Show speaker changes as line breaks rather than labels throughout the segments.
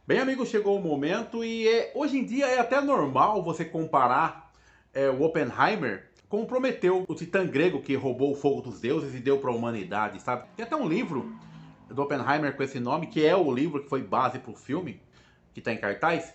Bem, amigo, chegou o momento e hoje em dia é até normal você comparar o Oppenheimer com o Prometeu, o titã grego que roubou o fogo dos deuses e deu para a humanidade, sabe? Tem até um livro do Oppenheimer com esse nome, que é o livro que foi base para o filme, que está em cartaz.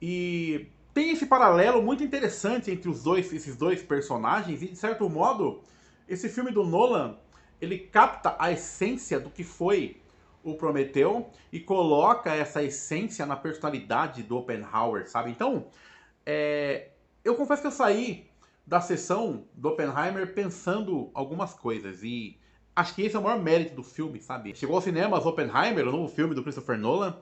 E tem esse paralelo muito interessante entre esses dois personagens e, de certo modo, esse filme do Nolan, ele capta a essência do que foi o Prometeu e coloca essa essência na personalidade do Oppenheimer, sabe? Então, eu confesso que eu saí da sessão do Oppenheimer pensando algumas coisas e acho que esse é o maior mérito do filme, sabe? Chegou aos cinemas Oppenheimer, o novo filme do Christopher Nolan,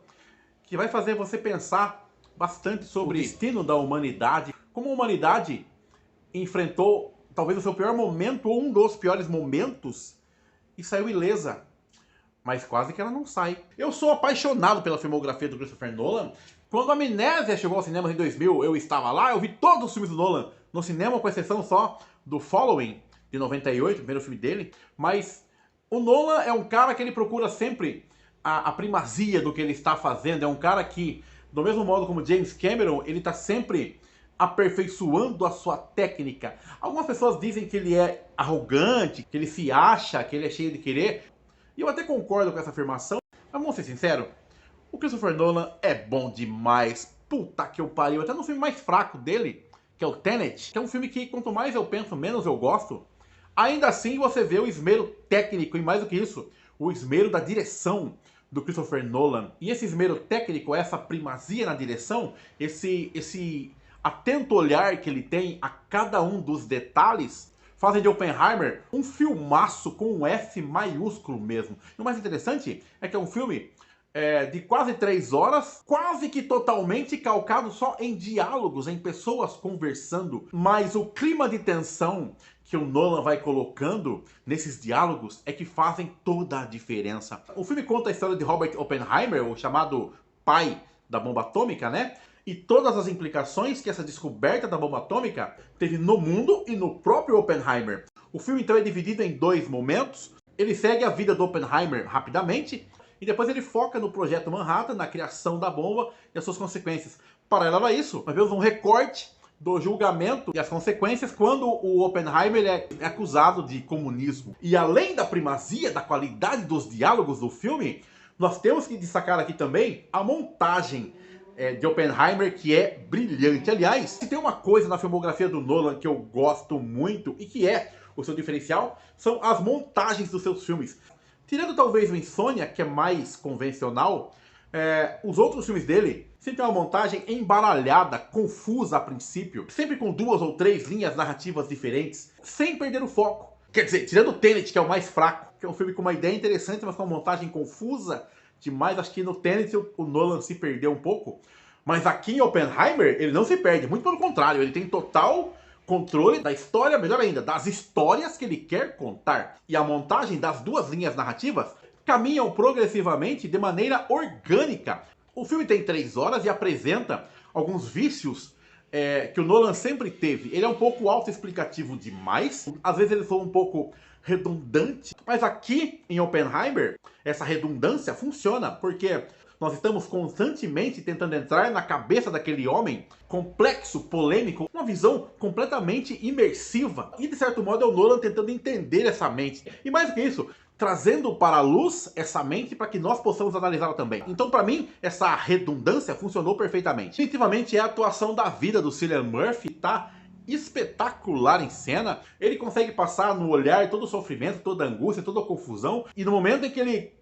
que vai fazer você pensar bastante sobre o destino da humanidade, como a humanidade enfrentou talvez o seu pior momento ou um dos piores momentos e saiu ilesa, mas quase que ela não sai. Eu sou apaixonado pela filmografia do Christopher Nolan. Quando a Amnésia chegou aos cinemas em 2000, eu estava lá, eu vi todos os filmes do Nolan no cinema, com exceção só do Following, de 98, o primeiro filme dele. Mas o Nolan é um cara que ele procura sempre a primazia do que ele está fazendo. É um cara que, do mesmo modo como James Cameron, ele está sempre aperfeiçoando a sua técnica. Algumas pessoas dizem que ele é arrogante, que ele se acha, que ele é cheio de querer. E eu até concordo com essa afirmação, mas vamos ser sinceros, o Christopher Nolan é bom demais. Puta que eu pariu. Até no filme mais fraco dele, que é o Tenet, que é um filme que quanto mais eu penso, menos eu gosto. Ainda assim você vê o esmero técnico e mais do que isso, o esmero da direção do Christopher Nolan. E esse esmero técnico, essa primazia na direção, esse atento olhar que ele tem a cada um dos detalhes, fazem de Oppenheimer um filmaço com um F maiúsculo mesmo. E o mais interessante é que é um filme de quase 3 horas, quase que totalmente calcado só em diálogos, em pessoas conversando. Mas o clima de tensão que o Nolan vai colocando nesses diálogos é que fazem toda a diferença. O filme conta a história de Robert Oppenheimer, o chamado pai da bomba atômica, né? E todas as implicações que essa descoberta da bomba atômica teve no mundo e no próprio Oppenheimer. O filme então é dividido em dois momentos. Ele segue a vida do Oppenheimer rapidamente e depois ele foca no projeto Manhattan, na criação da bomba e as suas consequências. Paralelo a isso, nós vemos um recorte do julgamento e as consequências quando o Oppenheimer é acusado de comunismo. E além da primazia, da qualidade dos diálogos do filme, nós temos que destacar aqui também a montagem de Oppenheimer, que é brilhante. Aliás, se tem uma coisa na filmografia do Nolan que eu gosto muito e que é o seu diferencial, são as montagens dos seus filmes. Tirando talvez o Insônia, que é mais convencional, os outros filmes dele sempre tem uma montagem embaralhada, confusa a princípio, sempre com 2 ou 3 linhas narrativas diferentes, sem perder o foco. Quer dizer, tirando o Tenet, que é o mais fraco, que é um filme com uma ideia interessante, mas com uma montagem confusa demais. Acho que no Tenet o Nolan se perdeu um pouco. Mas aqui em Oppenheimer, ele não se perde. Muito pelo contrário, ele tem total controle da história, melhor ainda, das histórias que ele quer contar. E a montagem das duas linhas narrativas caminham progressivamente de maneira orgânica. O filme tem 3 horas e apresenta alguns vícios que o Nolan sempre teve. Ele é um pouco autoexplicativo demais, às vezes ele foi um pouco redundante, mas aqui em Oppenheimer essa redundância funciona, porque nós estamos constantemente tentando entrar na cabeça daquele homem complexo, polêmico, uma visão completamente imersiva. E de certo modo é o Nolan tentando entender essa mente. E mais do que isso, trazendo para a luz essa mente para que nós possamos analisá-la também. Então, para mim, essa redundância funcionou perfeitamente. Definitivamente é a atuação da vida do Cillian Murphy, tá espetacular em cena. Ele consegue passar no olhar todo o sofrimento, toda a angústia, toda a confusão. E no momento em que ele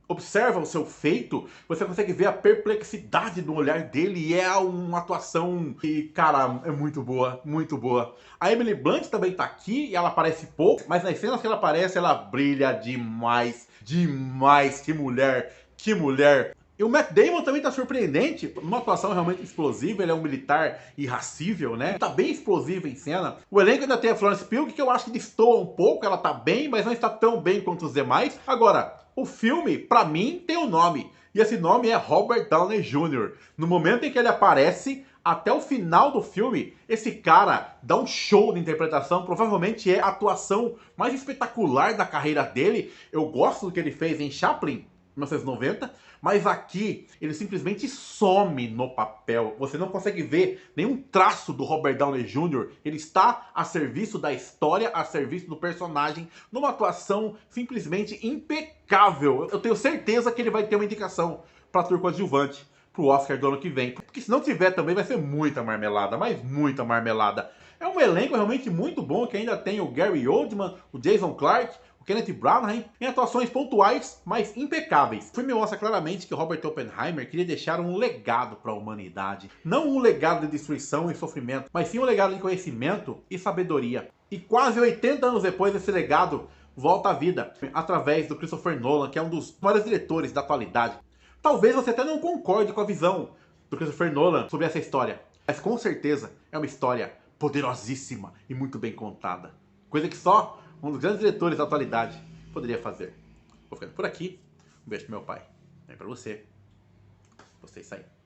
observa o seu feito, você consegue ver a perplexidade no olhar dele e é uma atuação que, cara, é muito boa, muito boa. A Emily Blunt também tá aqui e ela aparece pouco, mas nas cenas que ela aparece, ela brilha demais, demais, que mulher, que mulher. E o Matt Damon também tá surpreendente, uma atuação realmente explosiva, ele é um militar irracível, né? Tá bem explosivo em cena. O elenco ainda tem a Florence Pugh, que eu acho que destoa um pouco, ela tá bem, mas não está tão bem quanto os demais. Agora, o filme, pra mim, tem um nome, e esse nome é Robert Downey Jr. No momento em que ele aparece, até o final do filme, esse cara dá um show de interpretação, provavelmente é a atuação mais espetacular da carreira dele. Eu gosto do que ele fez em Chaplin, 1990, mas aqui ele simplesmente some no papel. Você não consegue ver nenhum traço do Robert Downey Jr. Ele está a serviço da história, a serviço do personagem, numa atuação simplesmente impecável. Eu tenho certeza que ele vai ter uma indicação para ator coadjuvante pro Oscar do ano que vem. Porque se não tiver também vai ser muita marmelada, mas muita marmelada. É um elenco realmente muito bom, que ainda tem o Gary Oldman, o Jason Clarke, o Kenneth Branagh, em atuações pontuais, mas impecáveis. O filme mostra claramente que Robert Oppenheimer queria deixar um legado para a humanidade. Não um legado de destruição e sofrimento, mas sim um legado de conhecimento e sabedoria. E quase 80 anos depois, esse legado volta à vida, através do Christopher Nolan, que é um dos maiores diretores da atualidade. Talvez você até não concorde com a visão do Christopher Nolan sobre essa história, mas com certeza é uma história poderosíssima e muito bem contada. Coisa que só um dos grandes diretores da atualidade poderia fazer. Vou ficando por aqui. Um beijo pro meu pai. E pra você. Vocês saírem.